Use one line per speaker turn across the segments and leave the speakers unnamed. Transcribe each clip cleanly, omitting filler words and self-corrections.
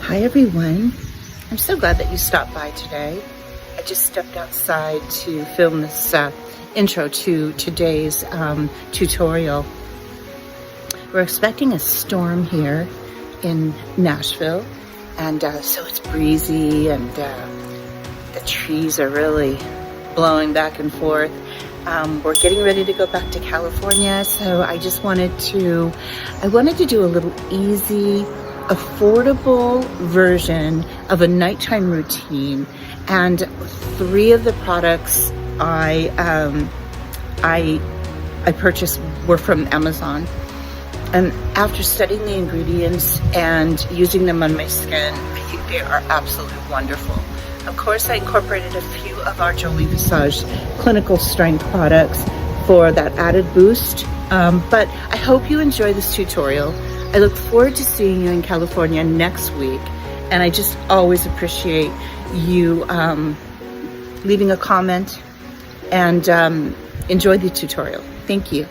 Hi everyone, I'm so glad that you stopped by today. I just stepped outside to film this intro to today's tutorial. We're expecting a storm here in Nashville, and so it's breezy and the trees are really blowing back and forth. We're getting ready to go back to California, so I just wanted to do a little easy, affordable version of a nighttime routine. And 3 of the products I purchased were from Amazon. And after studying the ingredients and using them on my skin, I think they are absolutely wonderful. Of course, I incorporated a few of our Joli Visage clinical strength products for that added boost. But I hope you enjoy this tutorial. I look forward to seeing you in California next week. And I just always appreciate you leaving a comment and enjoy the tutorial. Thank you.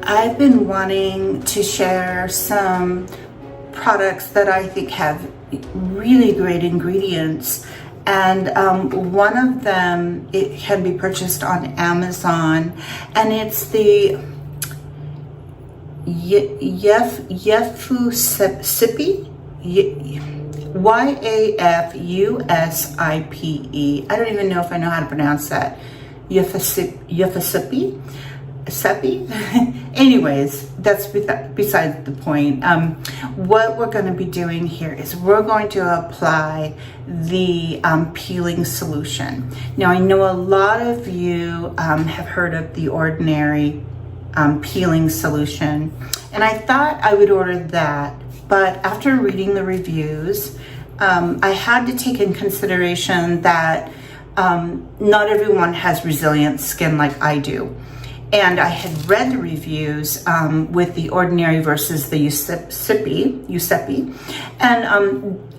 I've been wanting to share some products that I think have really great ingredients, and one of them, it can be purchased on Amazon, and it's the Yafusipe, Yafusipe. I don't even know if I know how to pronounce that. Yafusipe. Anyways, that's besides the point. What we're going to be doing here is we're going to apply the peeling solution. Now, I know a lot of you have heard of the ordinary peeling solution, and I thought I would order that, but after reading the reviews, I had to take in consideration that not everyone has resilient skin like I do. And I had read the reviews with the ordinary versus the Yafusipe, and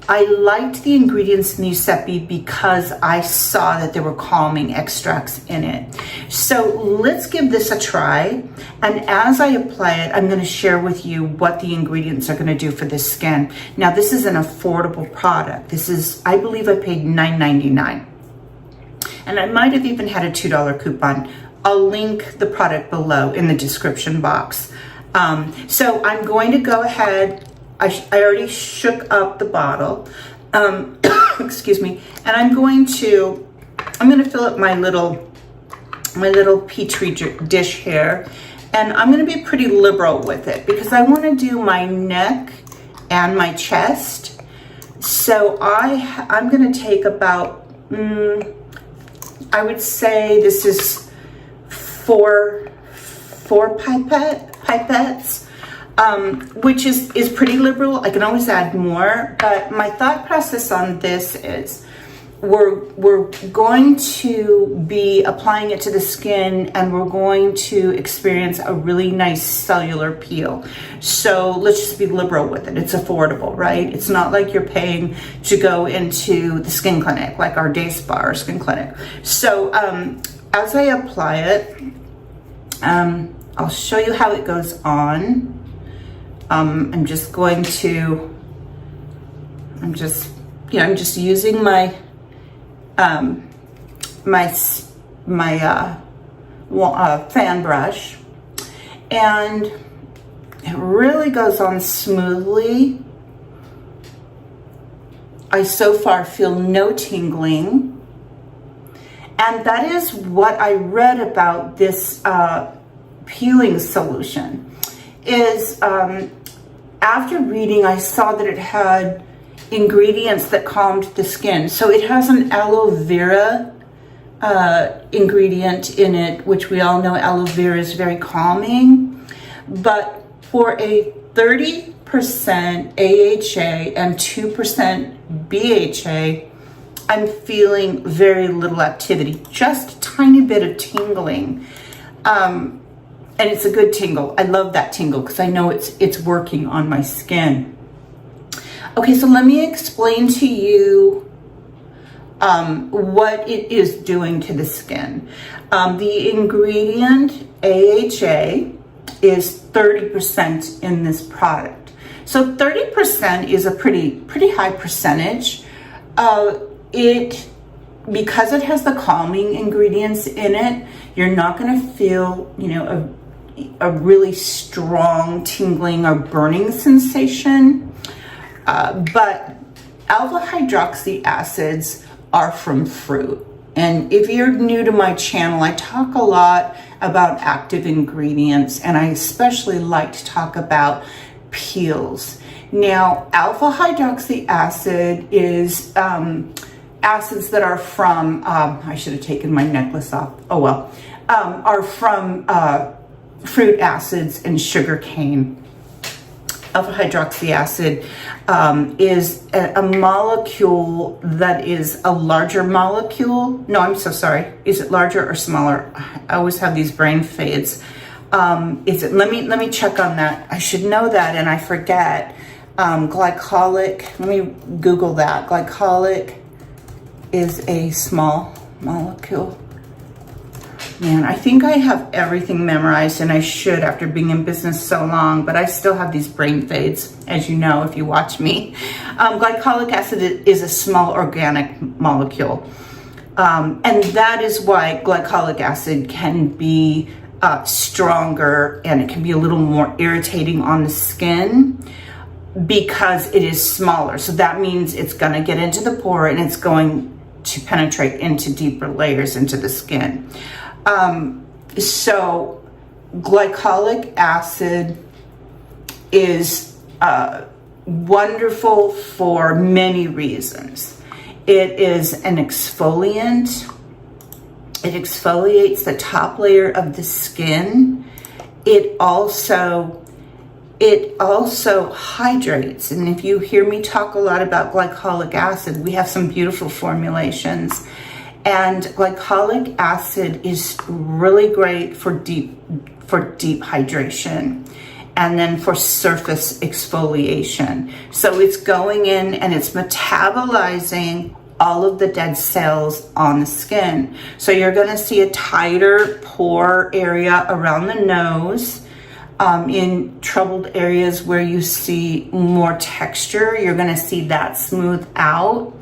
I liked the ingredients in the Yafusipe because I saw that there were calming extracts in it. So let's give this a try, and as I apply it, I'm going to share with you what the ingredients are going to do for this skin. Now, this is an affordable product. This is, I believe I paid $9.99, and I might have even had a $2 coupon. I'll link the product below in the description box. So I'm going to go ahead. I already shook up the bottle. Excuse me. And I'm going to fill up my little petri dish here, and I'm going to be pretty liberal with it because I want to do my neck and my chest. So I'm going to take about I would say this is four pipettes, which is pretty liberal. I can always add more, but my thought process on this is we're going to be applying it to the skin, and we're going to experience a really nice cellular peel. So let's just be liberal with it. It's affordable, right? It's not like you're paying to go into the skin clinic, like our day spa or skin clinic. So as I apply it, I'll show you how it goes on. I'm just using my fan brush, and it really goes on smoothly. I so far feel no tingling. And that is what I read about this peeling solution. Is after reading, I saw that it had ingredients that calmed the skin. So it has an aloe vera ingredient in it, which we all know aloe vera is very calming. But for a 30% AHA and 2% BHA, I'm feeling very little activity, just a tiny bit of tingling. And it's a good tingle. I love that tingle because I know it's working on my skin. Okay, so let me explain to you what it is doing to the skin. The ingredient AHA is 30% in this product. So 30% is a pretty high percentage. Because it has the calming ingredients in it, you're not going to feel, you know, a really strong tingling or burning sensation. But alpha hydroxy acids are from fruit. And if you're new to my channel, I talk a lot about active ingredients, and I especially like to talk about peels. Now, alpha hydroxy acid is acids that are from, I should have taken my necklace off, oh well, are from fruit acids and sugar cane. Alpha hydroxy acid is a molecule that is a larger molecule. No, I'm so sorry. Is it larger or smaller? I always have these brain fades. Is it? Let me check on that. I should know that, and I forget. Glycolic. Let me Google that. Glycolic is a small molecule. Man, I think I have everything memorized, and I should after being in business so long, but I still have these brain fades, as you know, if you watch me. Glycolic acid is a small organic molecule. And that is why glycolic acid can be stronger, and it can be a little more irritating on the skin because it is smaller. So that means it's gonna get into the pore and it's going to penetrate into deeper layers into the skin. So glycolic acid is wonderful for many reasons. It is an exfoliant. It exfoliates the top layer of the skin. It also hydrates. And if you hear me talk a lot about glycolic acid, we have some beautiful formulations. And glycolic acid is really great for deep hydration, and then for surface exfoliation. So it's going in and it's metabolizing all of the dead cells on the skin. So you're gonna see a tighter pore area around the nose. In troubled areas where you see more texture, you're gonna see that smooth out.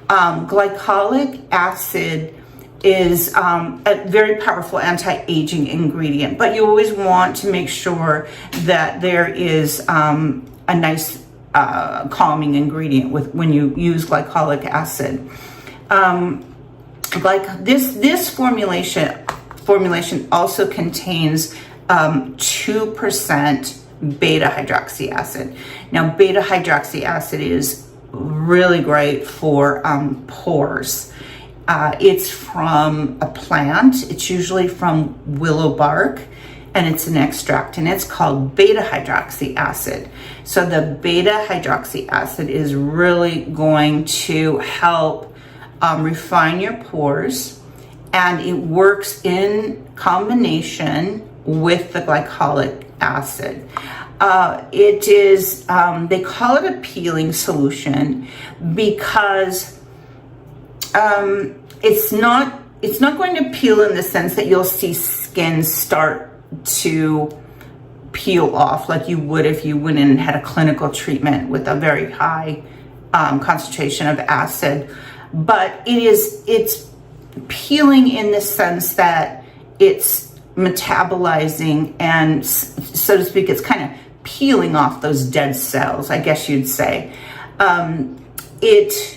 Glycolic acid is a very powerful anti-aging ingredient, but you always want to make sure that there is a nice calming ingredient when you use glycolic acid. Like this formulation also contains 2% beta hydroxy acid. Now, beta hydroxy acid is really great for pores. It's from a plant. It's usually from willow bark, and it's an extract, and it's called beta hydroxy acid. So the beta hydroxy acid is really going to help refine your pores, and it works in combination with the glycolic acid. It is, they call it a peeling solution because it's not going to peel in the sense that you'll see skin start to peel off like you would if you went in and had a clinical treatment with a very high concentration of acid. But it's peeling in the sense that it's metabolizing, and so to speak, it's kind of peeling off those dead cells, I guess you'd say. It's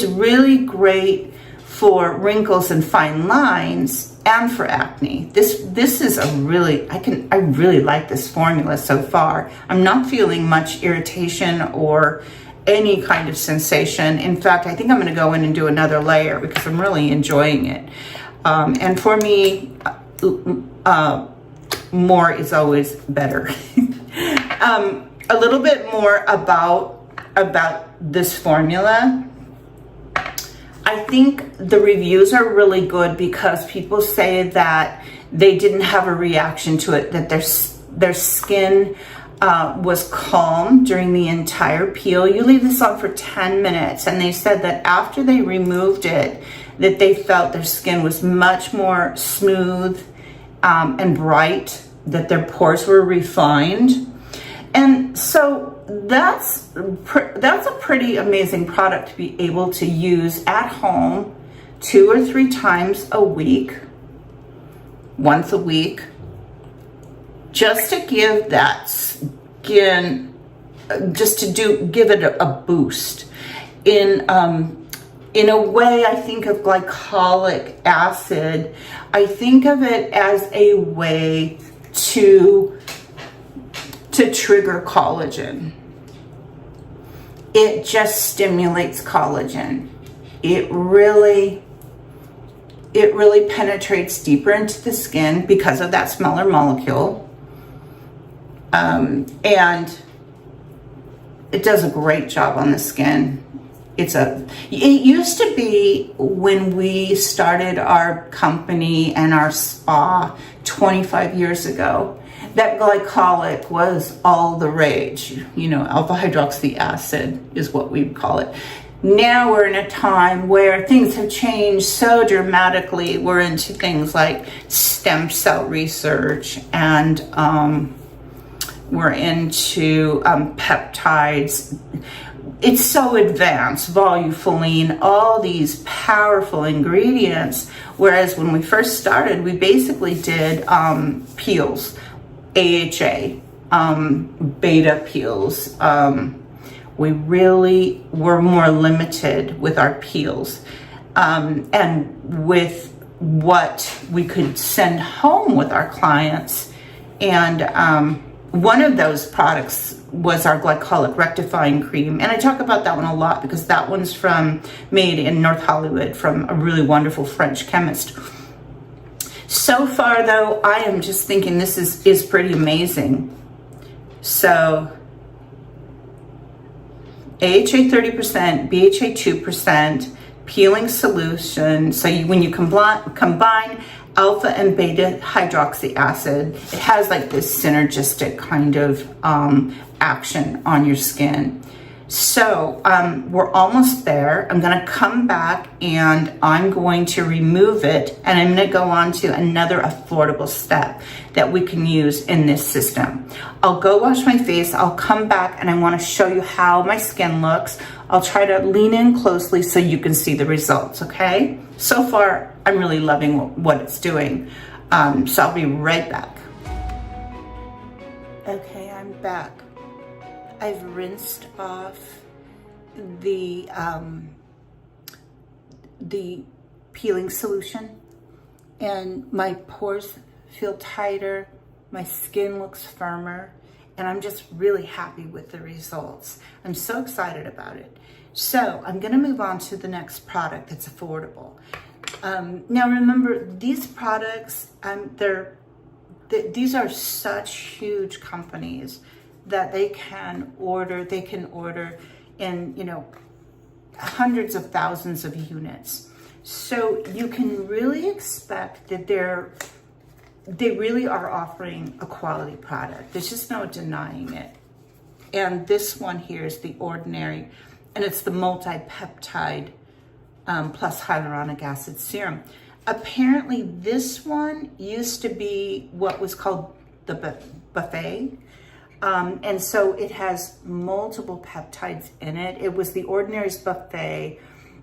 really great for wrinkles and fine lines and for acne. This is I really like this formula so far. I'm not feeling much irritation or any kind of sensation. In fact, I think I'm going to go in and do another layer because I'm really enjoying it. And for me, more is always better. A little bit more about this formula. I think the reviews are really good because people say that they didn't have a reaction to it, that their skin was calm during the entire peel. You leave this on for 10 minutes, and they said that after they removed it, that they felt their skin was much more smooth and bright, that their pores were refined. And so that's a pretty amazing product to be able to use at home 2 or 3 times a week, once a week, just to give that skin, give it a boost. In a way, I think of glycolic acid, I think of it as a way to trigger collagen. It just stimulates collagen. It really penetrates deeper into the skin because of that smaller molecule. And it does a great job on the skin. It used to be, when we started our company and our spa 25 years ago, that glycolic was all the rage. Alpha hydroxy acid is what we call it. Now we're in a time where things have changed so dramatically. We're into things like stem cell research, and we're into peptides. It's so advanced, volufoline, all these powerful ingredients. Whereas when we first started, we basically did peels, AHA, beta peels. We really were more limited with our peels and with what we could send home with our clients. And one of those products was our glycolic rectifying cream. And I talk about that one a lot because that one's made in North Hollywood from a really wonderful French chemist. So far though, I am just thinking this is pretty amazing. So AHA 30%, BHA 2%, peeling solution. So when you combine alpha and beta hydroxy acid, it has this synergistic kind of action on your skin. So we're almost there. I'm going to come back and I'm going to remove it, and I'm going to go on to another affordable step that we can use in this system. I'll go wash my face. I'll come back and I want to show you how my skin looks. I'll try to lean in closely so you can see the results, okay? So far, I'm really loving what it's doing. So I'll be right back. Okay, I'm back. I've rinsed off the peeling solution, and my pores feel tighter, my skin looks firmer, and I'm just really happy with the results. I'm so excited about it. So I'm gonna move on to the next product that's affordable. Now remember, these products, these are such huge companies that they can order in, hundreds of thousands of units. So you can really expect that they really are offering a quality product. There's just no denying it. And this one here is the Ordinary, and it's the Multi-Peptide plus hyaluronic acid serum. Apparently this one used to be what was called the buffet. And so it has multiple peptides in it. It was the Ordinary's buffet.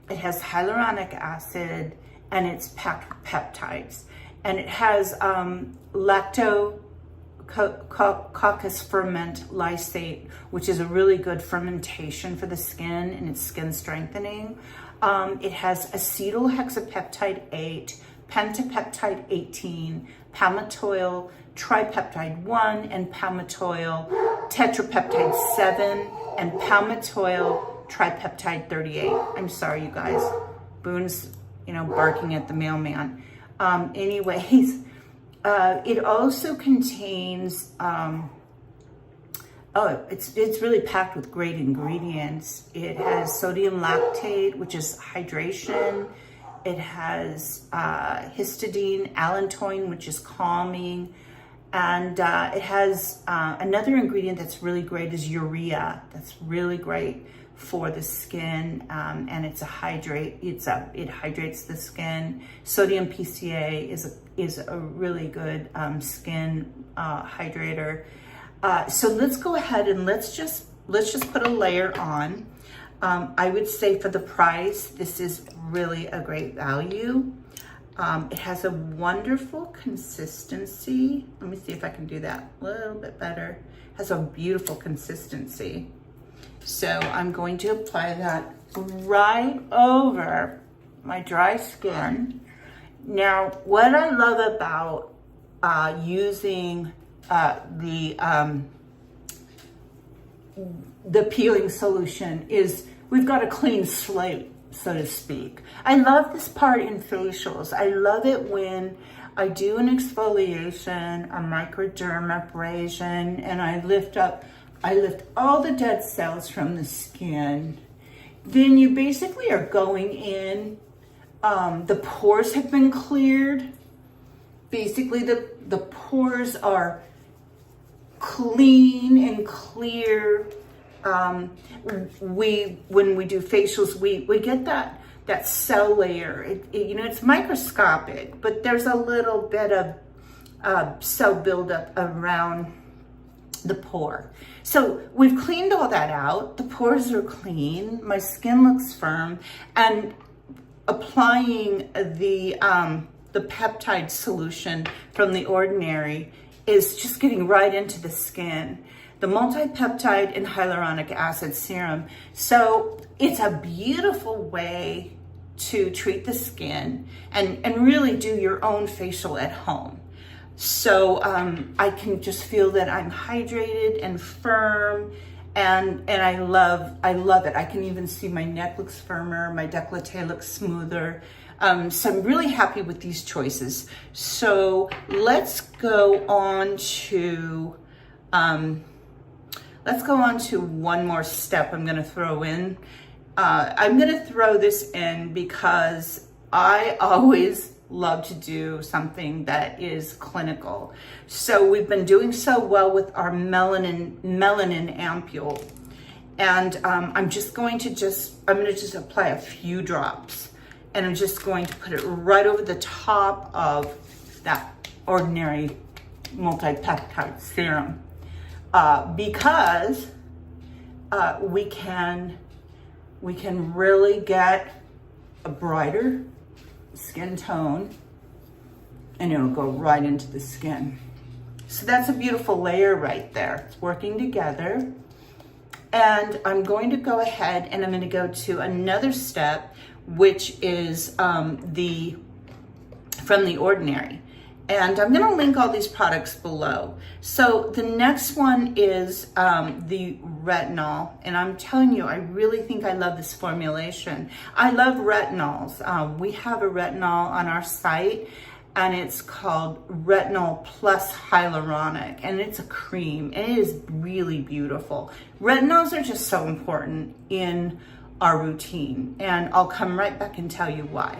It has hyaluronic acid and it's packed with peptides. And it has lactococcus ferment lysate, which is a really good fermentation for the skin and it's skin strengthening. It has acetyl hexapeptide 8, pentapeptide 18, palmitoyl tripeptide 1, and palmitoyl tetrapeptide 7, and palmitoyl tripeptide 38. I'm sorry, you guys. Boone's, barking at the mailman. Anyways, it also contains, it's really packed with great ingredients. It has sodium lactate, which is hydration. It has histidine, allantoin, which is calming. And it has another ingredient that's really great is urea. That's really great for the skin, and it hydrates the skin. Sodium PCA is a really good skin hydrator. So let's go ahead and let's just put a layer on. I would say for the price, this is really a great value. It has a wonderful consistency. Let me see if I can do that a little bit better. It has a beautiful consistency. So I'm going to apply that right over my dry skin. Now, what I love about using the peeling solution is we've got a clean slate, so to speak. I love this part in facials. I love it when I do an exfoliation, a microdermabrasion, and I lift all the dead cells from the skin. Then you basically are going in, the pores have been cleared. Basically the pores are clean and clear. When we do facials, we get that cell layer. It's microscopic, but there's a little bit of cell buildup around the pore. So we've cleaned all that out. The pores are clean. My skin looks firm, and applying the peptide solution from The Ordinary is just getting right into the skin. The Multi-Peptide and Hyaluronic Acid Serum. So it's a beautiful way to treat the skin and really do your own facial at home. So I can just feel that I'm hydrated and firm, and I love it. I can even see my neck looks firmer, my décolleté looks smoother. So I'm really happy with these choices. So let's go on to one more step I'm going to throw in. I'm going to throw this in because I always love to do something that is clinical. So we've been doing so well with our melanin Ampoule, and I'm going to just apply a few drops, and I'm just going to put it right over the top of that Ordinary Multi-Peptide Serum, because we can really get a brighter skin tone, and it'll go right into the skin. So that's a beautiful layer right there. It's working together. And I'm going to go ahead and I'm going to go to another step, which is from The Ordinary. And I'm going to link all these products below. So the next one is the Retinol. And I'm telling you, I really think I love this formulation. I love retinols. We have a retinol on our site, and it's called Retinol Plus Hyaluronic. And it's a cream, and it is really beautiful. Retinols are just so important in our routine. And I'll come right back and tell you why.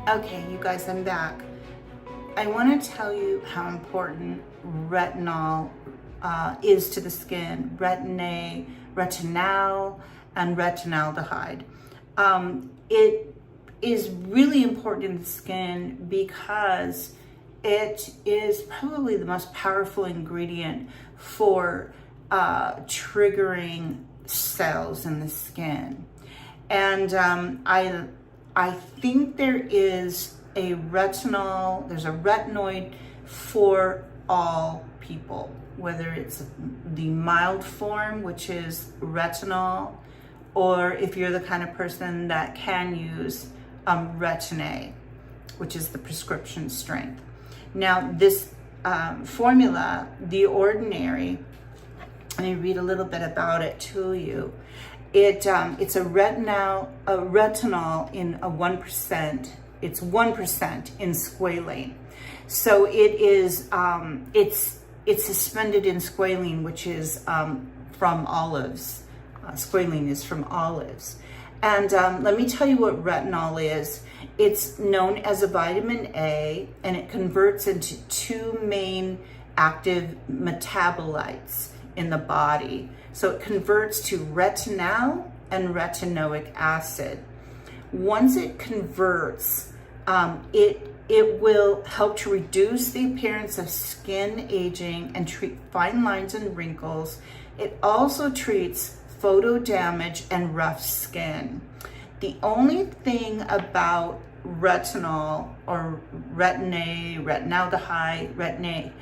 Okay, you guys, I'm back. I want to tell you how important retinol is to the skin. Retinol, and retinaldehyde. It is really important in the skin because it is probably the most powerful ingredient for triggering cells in the skin. And I think there's a retinoid for all people, whether it's the mild form, which is retinol, or if you're the kind of person that can use Retin-A, which is the prescription strength. Now this formula, The Ordinary, let me read a little bit about it to you. It's a retinol in a 1%. It's 1% in squalane. So it is, it's suspended in squalane, which is from olives. Squalane is from olives. And let me tell you what retinol is. It's known as a vitamin A, and it converts into two main active metabolites in the body. So it converts to retinol and retinoic acid. Once it converts, it it will help to reduce the appearance of skin aging and treat fine lines and wrinkles. It also treats photo damage and rough skin. The only thing about retinol or retinaldehyde,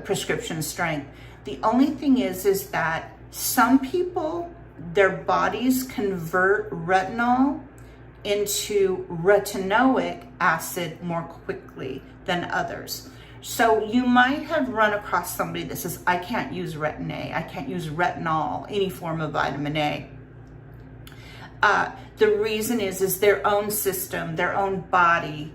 prescription strength, the only thing is that some people, their bodies convert retinol into retinoic acid more quickly than others. So you might have run across somebody that says, I can't use Retin A, I can't use retinol, any form of vitamin A. The reason is their own system, their own body,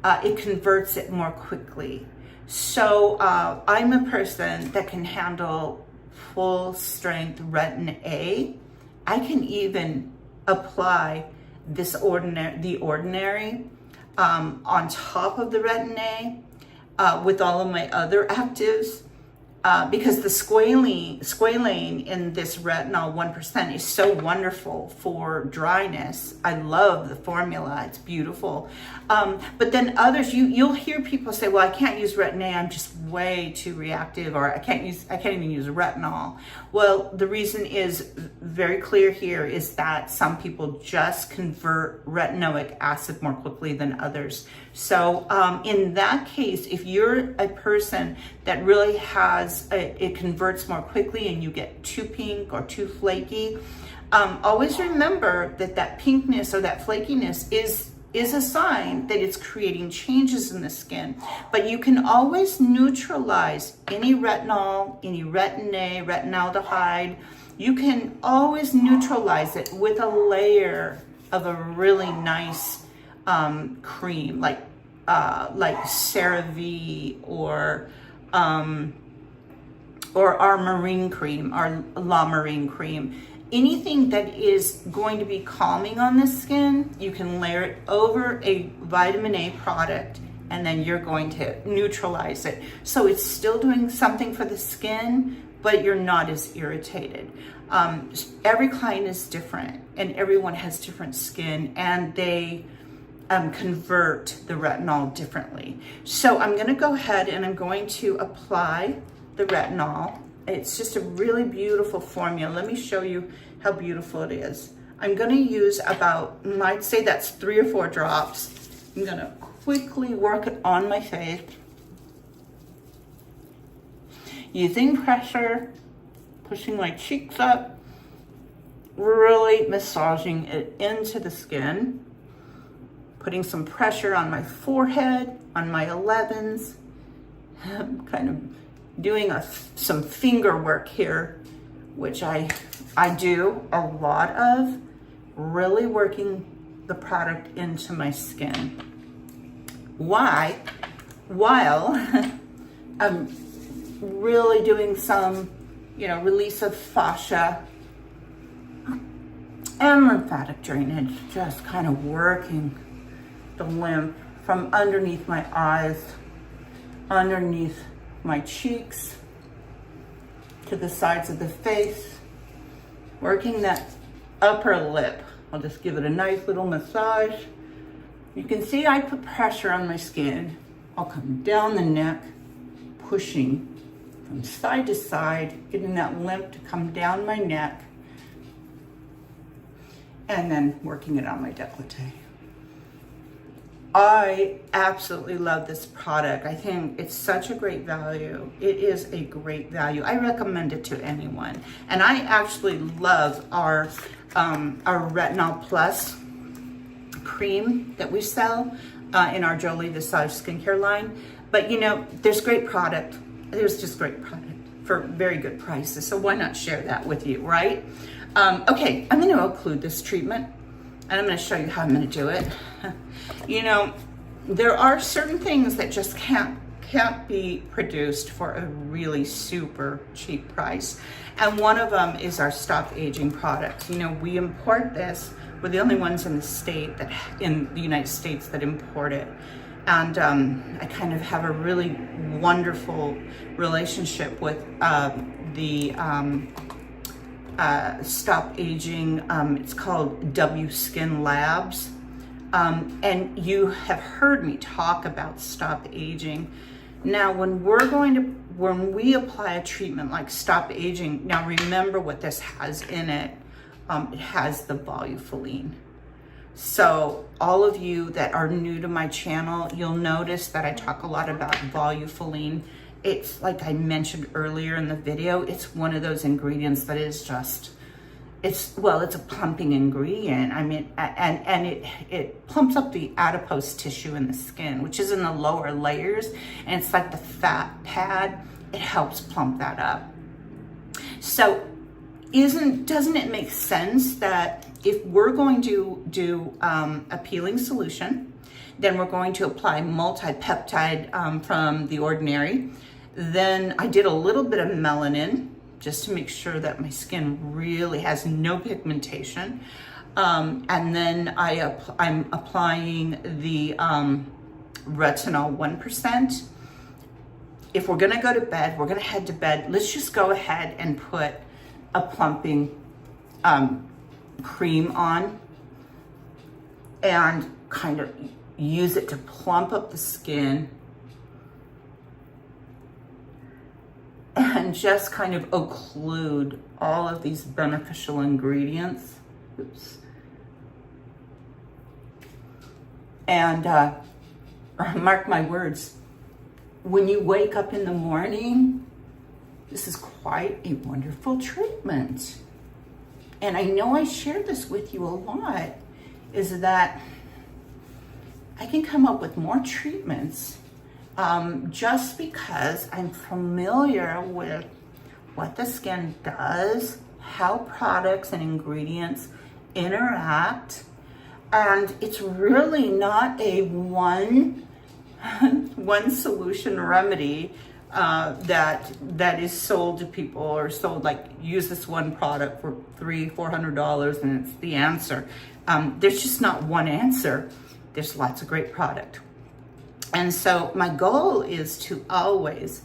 it converts it more quickly. So I'm a person that can handle full strength Retin A. I can even apply the ordinary on top of the Retin A with all of my other actives, because the squalane in this retinol 1% is so wonderful for dryness. I love the formula, it's beautiful. But then others, you'll hear people say, well, I can't use Retin A, I'm just way too reactive, or I can't even use retinol. Well, the reason is very clear here, is that some people just convert retinoic acid more quickly than others. So in that case, if you're a person that really has, it converts more quickly and you get too pink or too flaky, always remember that pinkness or that flakiness is a sign that it's creating changes in the skin. But you can always neutralize any retinol, any Retin A, retinaldehyde. You can always neutralize it with a layer of a really nice cream, like CeraVe or our marine cream, our La Marine cream. Anything that is going to be calming on the skin, you can layer it over a vitamin A product, and then you're going to neutralize it. So it's still doing something for the skin, but you're not as irritated. Every client is different, and everyone has different skin, and they convert the retinol differently. So I'm gonna go ahead and I'm going to apply the retinol. It's just a really beautiful formula. Let me show you how beautiful it is. I'm gonna use about, I'd say that's 3 or 4 drops. I'm gonna quickly work it on my face. Using pressure, pushing my cheeks up, really massaging it into the skin, putting some pressure on my forehead, on my 11s, kind of doing some finger work here, which I do a lot of, really working the product into my skin. While I'm really doing some, release of fascia and lymphatic drainage, just kind of working the lymph from underneath my eyes, underneath my cheeks, to the sides of the face, working that upper lip. I'll just give it a nice little massage. You can see I put pressure on my skin. I'll come down the neck, pushing from side to side, getting that lymph to come down my neck, and then working it on my décolleté. I absolutely love this product. I think it's such a great value. It is a great value. I recommend it to anyone. And I actually love our Retinol Plus cream that we sell in our Joli Visage Skincare line. But there's great product. There's just great product for very good prices. So why not share that with you, right? Okay, I'm going to include this treatment, and I'm going to show you how I'm going to do it. There are certain things that just can't be produced for a really super cheap price. And one of them is our Stop Aging products. We import this. We're the only ones in the United States that import it. And I kind of have a really wonderful relationship with the Stop Aging. It's called W Skin Labs. And you have heard me talk about Stop Aging. Now, when we apply a treatment like Stop Aging, now remember what this has in it. It has the volufiline. So all of you that are new to my channel, you'll notice that I talk a lot about volufiline. It's like I mentioned earlier in the video, it's one of those ingredients that is just, it's a plumping ingredient. I mean, and it plumps up the adipose tissue in the skin, which is in the lower layers, and it's like the fat pad. It helps plump that up. So doesn't it make sense that if we're going to do a peeling solution, then we're going to apply Multi-Peptide from The Ordinary. Then I did a little bit of Melanin just to make sure that my skin really has no pigmentation. And then I'm applying the Retinol 1%. If we're gonna go to bed, we're gonna head to bed. Let's just go ahead and put a plumping cream on and kind of use it to plump up the skin and just kind of occlude all of these beneficial ingredients. Oops. And mark my words, when you wake up in the morning, this is quite a wonderful treatment. And I know I shared this with you a lot, is that I can come up with more treatments just because I'm familiar with what the skin does, how products and ingredients interact, and it's really not a one solution remedy that is sold to people, or sold like, use this one product for $300-400 and it's the answer. There's just not one answer. There's lots of great product. And so my goal is to always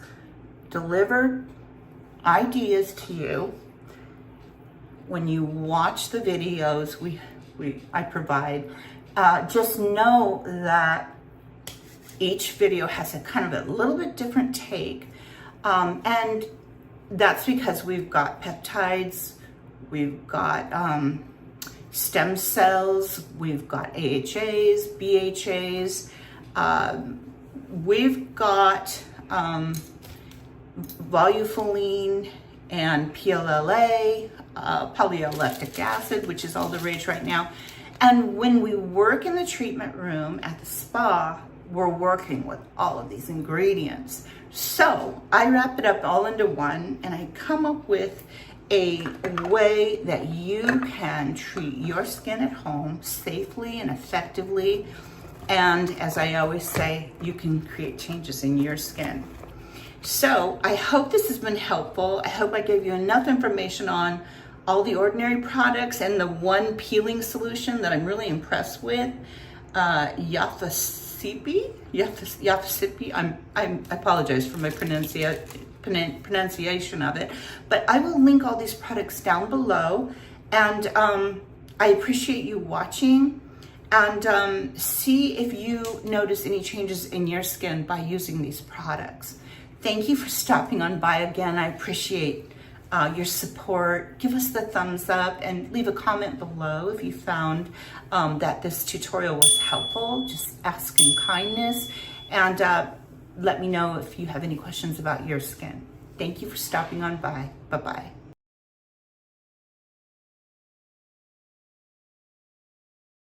deliver ideas to you. When you watch the videos I provide, just know that each video has a kind of a little bit different take. And that's because we've got peptides, we've got stem cells, we've got AHAs, BHAs, we've got volufiline and PLLA, polylactic acid, which is all the rage right now. And when we work in the treatment room at the spa, we're working with all of these ingredients. So I wrap it up all into one, and I come up with a way that you can treat your skin at home safely and effectively. And as I always say, you can create changes in your skin. So I hope this has been helpful. I hope I gave you enough information on all the Ordinary products and the one peeling solution that I'm really impressed with, Yafusipe. I apologize for my pronunciation of it, but I will link all these products down below. And I appreciate you watching, and see if you notice any changes in your skin by using these products. Thank you for stopping on by again. I appreciate your support. Give us the thumbs up and leave a comment below if you found that this tutorial was helpful. Just ask in kindness, and let me know if you have any questions about your skin. Thank you for stopping on by. Bye-bye.